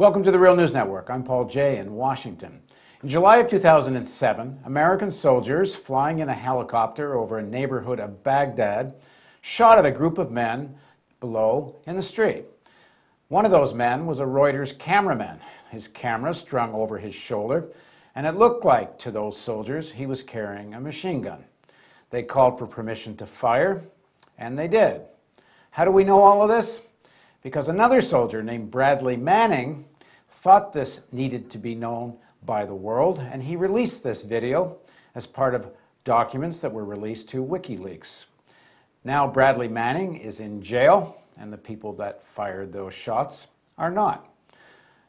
Welcome to the Real News Network. I'm Paul Jay in Washington. In July of 2007, American soldiers flying in a helicopter over a neighborhood of Baghdad shot at a group of men below in the street. One of those men was a Reuters cameraman, his camera strung over his shoulder, and it looked like to those soldiers he was carrying a machine gun. They called for permission to fire, and they did. How do we know all of this? Because another soldier named Bradley Manning thought this needed to be known by the world, and he released this video as part of documents that were released to Wikileaks. Now Bradley Manning is in jail, and the people that fired those shots are not.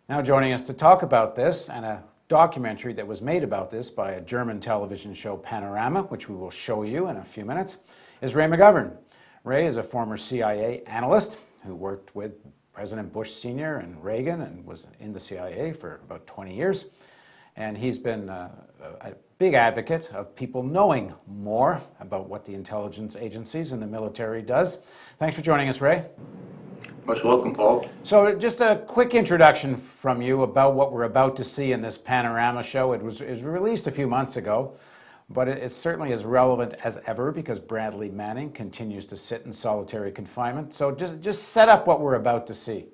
Now joining us to talk about this and a documentary that was made about this by a German television show, Panorama, which we will show you in a few minutes, is Ray McGovern. Ray is a former CIA analyst who worked with President Bush Sr. and Reagan and was in the CIA for about 20 years. And he's been a big advocate of people knowing more about what the intelligence agencies and the military does. Thanks for joining us, Ray. Most welcome, Paul. So just a quick introduction from you about what we're about to see in this Panorama show. It was released a few months ago, but it's certainly as relevant as ever because Bradley Manning continues to sit in solitary confinement. So just set up what we're about to see.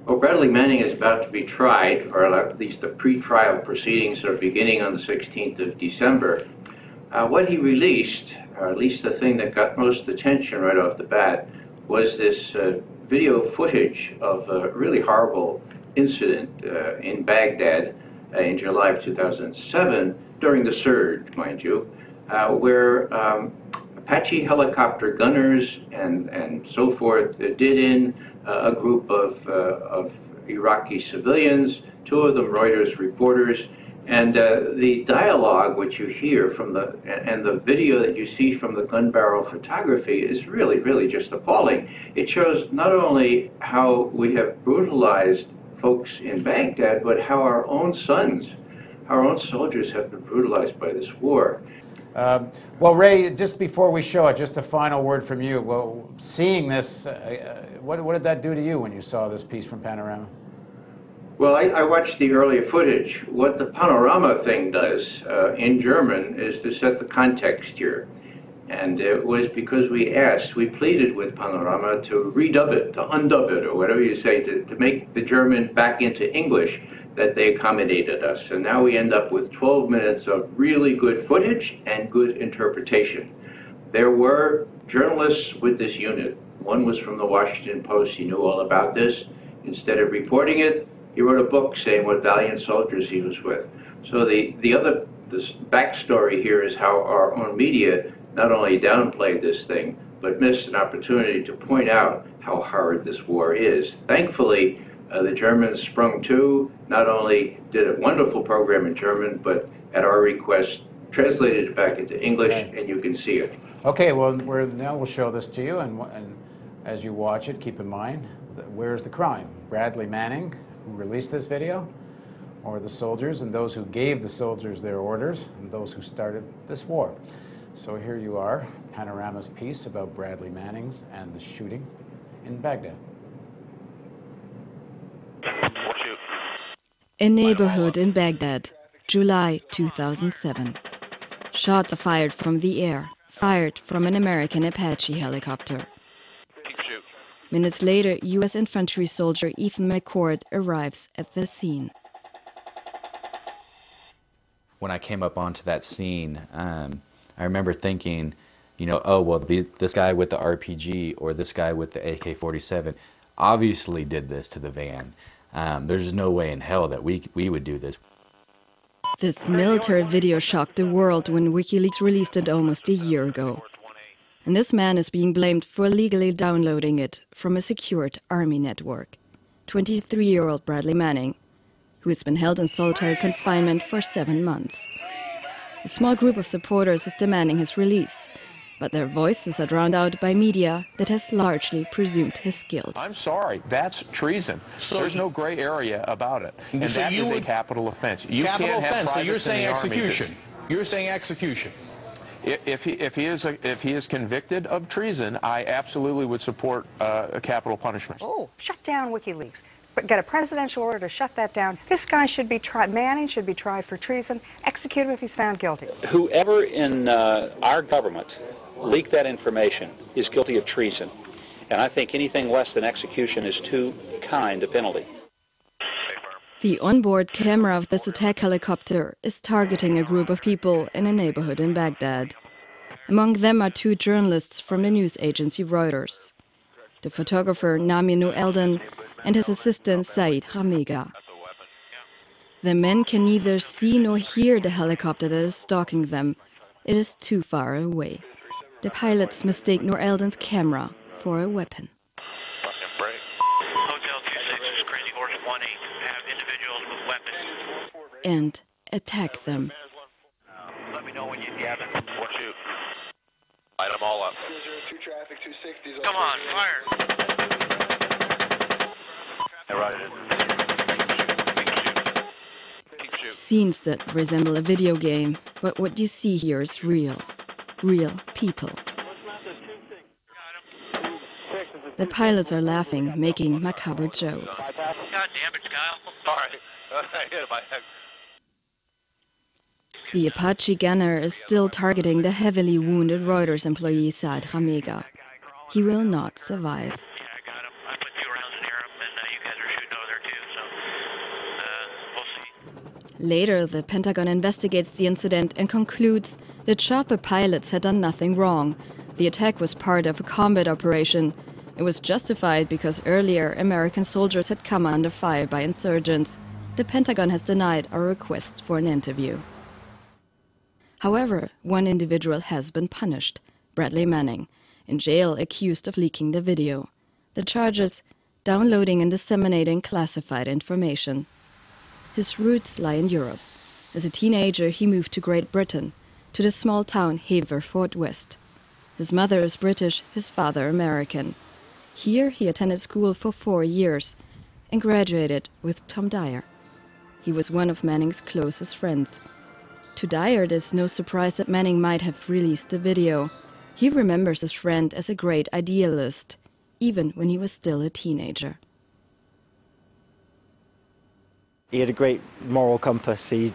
Well, Bradley Manning is about to be tried, or at least the pre-trial proceedings are beginning on the 16th of December. What he released, or at least the thing that got most attention right off the bat, was this video footage of a really horrible incident in Baghdad in July of 2007, during the surge, mind you, where Apache helicopter gunners and so forth did in a group of Iraqi civilians, two of them Reuters reporters, and the dialogue which you hear from the video that you see from the gun barrel photography is really just appalling. It shows not only how we have brutalized folks in Baghdad, but how our own sons, our own soldiers have been brutalized by this war. Well, Ray, just before we show it, just a final word from you. Well, seeing this, what did that do to you when you saw this piece from Panorama? Well, I watched the earlier footage. What the Panorama thing does in German is to set the context here. And it was because we pleaded with Panorama to redub it, to undub it, or whatever you say, to make the German back into English, that they accommodated us. And now we end up with 12 minutes of really good footage and good interpretation. There were journalists with this unit. One was from the Washington Post. He knew all about this. Instead of reporting it, he wrote a book saying what valiant soldiers he was with. So this backstory here is how our own media not only downplayed this thing, but missed an opportunity to point out how hard this war is. Thankfully, the Germans sprung to, not only did a wonderful program in German, but at our request, translated it back into English, and you can see it. Okay, well, now we'll show this to you, and as you watch it, keep in mind, where's the crime? Bradley Manning, who released this video, or the soldiers and those who gave the soldiers their orders, and those who started this war? So here you are, Panorama's piece about Bradley Manning's and the shooting in Baghdad. A neighborhood in Baghdad, July 2007. Shots are fired from the air, fired from an American Apache helicopter. Minutes later, U.S. infantry soldier Ethan McCord arrives at the scene. When I came up onto that scene, I remember thinking, oh, well, this guy with the RPG or this guy with the AK-47 obviously did this to the van. There's no way in hell that we would do this. This military video shocked the world when Wikileaks released it almost a year ago. And this man is being blamed for illegally downloading it from a secured army network. 23-year-old Bradley Manning, who has been held in solitary confinement for 7 months. A small group of supporters is demanding his release, but their voices are drowned out by media that has largely presumed his guilt. I'm sorry, that's treason. So there's no gray area about it. And so that is a capital offense. You capital can't have offense, so you're saying execution. You're saying execution. If he is convicted of treason, I absolutely would support a capital punishment. Oh, shut down WikiLeaks. get a presidential order to shut that down. This guy should be tried. Manning should be tried for treason. Execute him if he's found guilty. Whoever in our government leaked that information is guilty of treason. And I think anything less than execution is too kind a penalty. The onboard camera of this attack helicopter is targeting a group of people in a neighborhood in Baghdad. Among them are two journalists from the news agency Reuters, the photographer Namir Eldon and his assistant Said Hamega. The men can neither see nor hear the helicopter that is stalking them. It is too far away. The pilots mistake Noor Eldon's camera for a weapon. And attack them. Let me know when you have it. We'll shoot. Light them all up. Come on, fire. Scenes that resemble a video game, but what you see here is real. Real people. The pilots are laughing, making macabre jokes. God damn it, Kyle. All right. The Apache gunner is still targeting the heavily wounded Reuters employee Saad Hamega. He will not survive. Yeah, I got him. I put 2 rounds near him, and you guys are shooting over there too, so we'll see. Later, the Pentagon investigates the incident and concludes the chopper pilots had done nothing wrong. The attack was part of a combat operation. It was justified because earlier American soldiers had come under fire by insurgents. The Pentagon has denied our request for an interview. However, one individual has been punished, Bradley Manning, in jail accused of leaking the video. The charges: downloading and disseminating classified information. His roots lie in Europe. As a teenager, he moved to Great Britain, to the small town Haverford-West. His mother is British, his father American. Here, he attended school for 4 years and graduated with Tom Dyer. He was one of Manning's closest friends. To Dyer, it is no surprise that Manning might have released the video. He remembers his friend as a great idealist, even when he was still a teenager. He had a great moral compass. He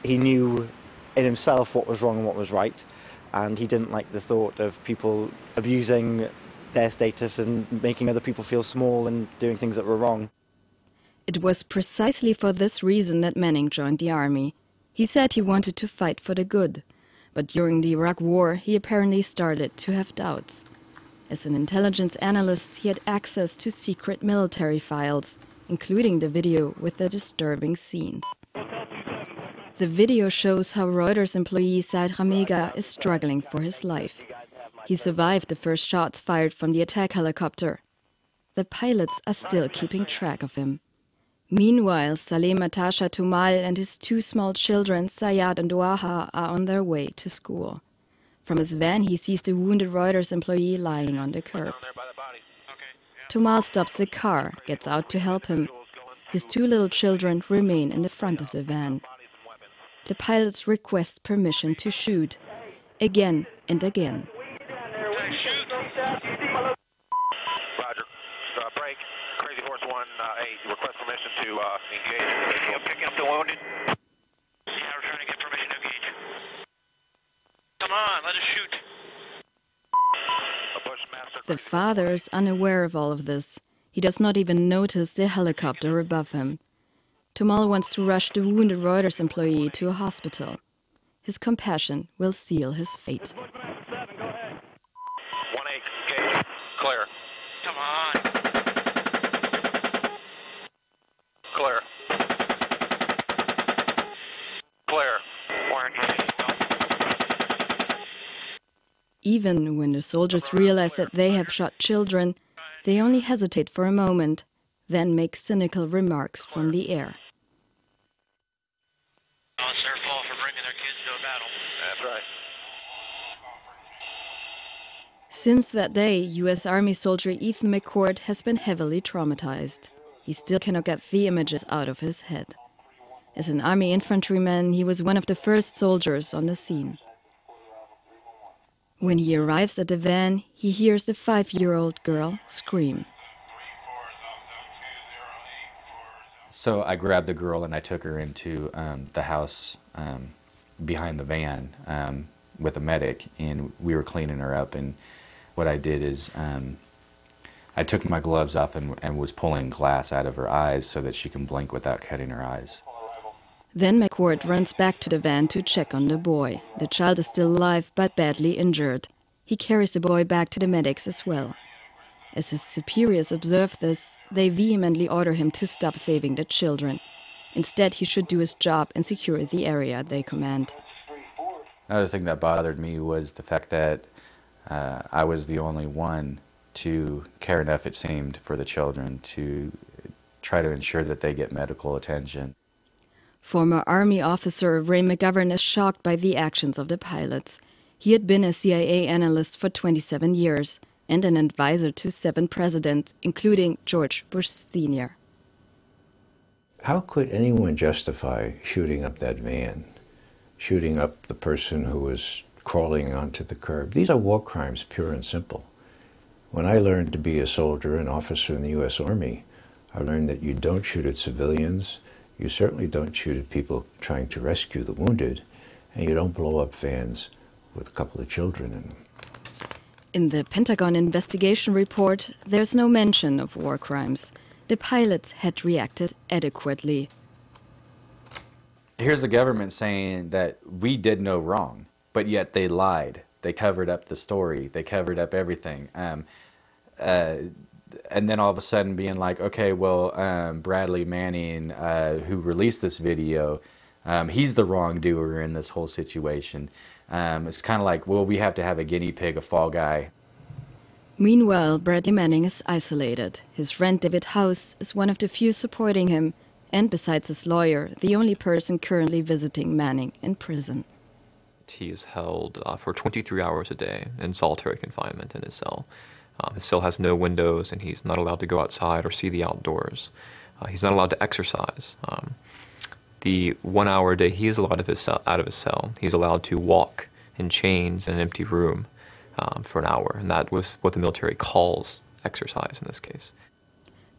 knew in himself what was wrong and what was right, and he didn't like the thought of people abusing their status and making other people feel small and doing things that were wrong. It was precisely for this reason that Manning joined the army. He said he wanted to fight for the good, but during the Iraq War he apparently started to have doubts. As an intelligence analyst, he had access to secret military files, including the video with the disturbing scenes. The video shows how Reuters employee Saad Hamega is struggling for his life. He survived the first shots fired from the attack helicopter. The pilots are still keeping track of him. Meanwhile, Saleh Matasha Tumal and his 2 small children, Sayad and Duaha, are on their way to school. From his van, he sees the wounded Reuters employee lying on the curb. Tumal stops the car, gets out to help him. His 2 little children remain in the front of the van. The pilots request permission to shoot, again and again. Roger. Break. Crazy Horse 1-8. Request permission to engage. Picking up the wounded. Yeah, we're trying to get permission to engage. Come on, let us shoot. The father is unaware of all of this. He does not even notice the helicopter above him. Tumal wants to rush the wounded Reuters employee to a hospital. His compassion will seal his fate. 1-8, engage. Clear. Come on. Clear. Clear. Even when the soldiers realize that they have shot children, they only hesitate for a moment, then make cynical remarks from the air. Oh, it's their fault for bringing their kids to a battle. That's right. Since that day, U.S. Army soldier Ethan McCord has been heavily traumatized. He still cannot get the images out of his head. As an Army infantryman, he was one of the first soldiers on the scene. When he arrives at the van, he hears a 5-year-old girl scream. So I grabbed the girl and I took her into the house behind the van with a medic, and we were cleaning her up. And what I did is I took my gloves off and was pulling glass out of her eyes so that she can blink without cutting her eyes. Then McCord runs back to the van to check on the boy. The child is still alive but badly injured. He carries the boy back to the medics as well. As his superiors observe this, they vehemently order him to stop saving the children. Instead, he should do his job and secure the area they command. Another thing that bothered me was the fact that I was the only one to care enough, it seemed, for the children to try to ensure that they get medical attention. Former Army officer Ray McGovern is shocked by the actions of the pilots. He had been a CIA analyst for 27 years and an advisor to 7 presidents, including George Bush Sr. How could anyone justify shooting up that van, shooting up the person who was crawling onto the curb? These are war crimes, pure and simple. When I learned to be a soldier, an officer in the U.S. Army, I learned that you don't shoot at civilians, you certainly don't shoot at people trying to rescue the wounded, and you don't blow up vans with a couple of children in them. In the Pentagon investigation report, there's no mention of war crimes. The pilots had reacted adequately. Here's the government saying that we did no wrong, but yet they lied. They covered up the story. They covered up everything. And then all of a sudden being like, okay, well, Bradley Manning, who released this video, he's the wrongdoer in this whole situation. It's kind of like, well, we have to have a guinea pig, a fall guy. Meanwhile, Bradley Manning is isolated. His friend David House is one of the few supporting him, and besides his lawyer, the only person currently visiting Manning in prison. He is held for 23 hours a day in solitary confinement in his cell. His cell has no windows, and he's not allowed to go outside or see the outdoors. He's not allowed to exercise. The 1 hour a day he is allowed out of his cell, he's allowed to walk in chains in an empty room for an hour, and that was what the military calls exercise in this case.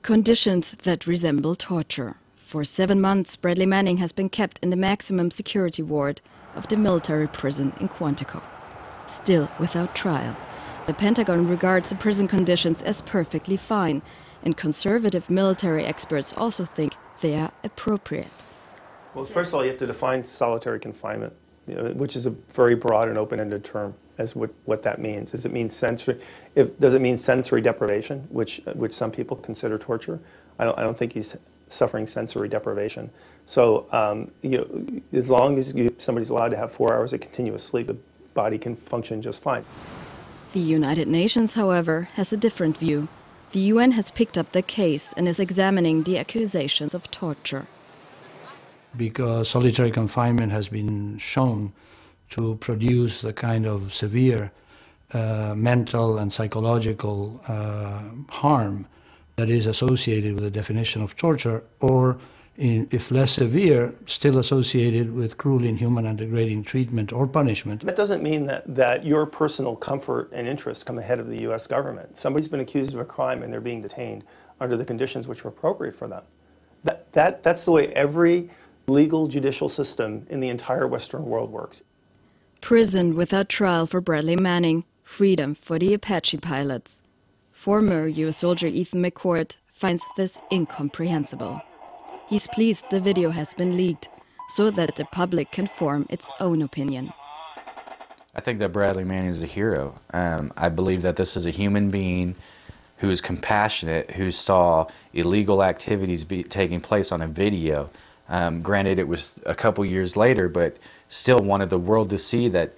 Conditions that resemble torture. For 7 months, Bradley Manning has been kept in the maximum security ward of the military prison in Quantico. Still without trial. The Pentagon regards the prison conditions as perfectly fine, and conservative military experts also think they are appropriate. Well, first of all, you have to define solitary confinement, which is a very broad and open-ended term as what that means. Does it mean sensory deprivation, which some people consider torture? I don't think he's suffering sensory deprivation. So as long as somebody's allowed to have 4 hours of continuous sleep, the body can function just fine. The United Nations, however, has a different view. The UN has picked up the case and is examining the accusations of torture. Because solitary confinement has been shown to produce the kind of severe mental and psychological harm that is associated with the definition of torture, or if less severe, still associated with cruel, inhuman, and degrading treatment or punishment. That doesn't mean that your personal comfort and interests come ahead of the U.S. government. Somebody's been accused of a crime and they're being detained under the conditions which are appropriate for them. That's the way every legal judicial system in the entire Western world works. Prison without trial for Bradley Manning, freedom for the Apache pilots. Former U.S. soldier Ethan McCord finds this incomprehensible. He's pleased the video has been leaked so that the public can form its own opinion. I think that Bradley Manning is a hero. I believe that this is a human being who is compassionate, who saw illegal activities taking place on a video. Granted, it was a couple years later, but still wanted the world to see that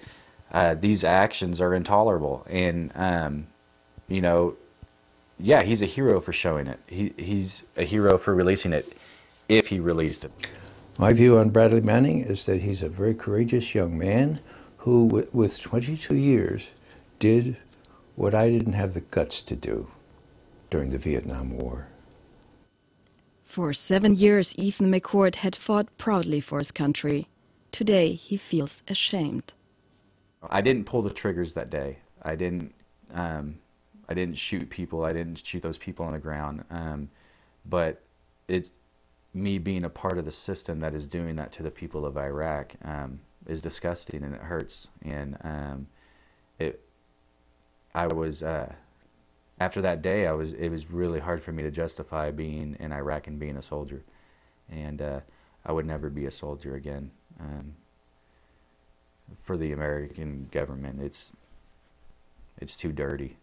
these actions are intolerable. And, yeah, he's a hero for showing it. He's a hero for releasing it, if he released it. My view on Bradley Manning is that he's a very courageous young man who, with 22 years, did what I didn't have the guts to do during the Vietnam War. For 7 years, Ethan McCord had fought proudly for his country. Today, he feels ashamed. I didn't pull the triggers that day. I didn't shoot people. I didn't shoot those people on the ground. But me being a part of the system that is doing that to the people of Iraq is disgusting, and it hurts. And after that day, it was really hard for me to justify being in Iraq and being a soldier. And I would never be a soldier again. For the American government, it's too dirty.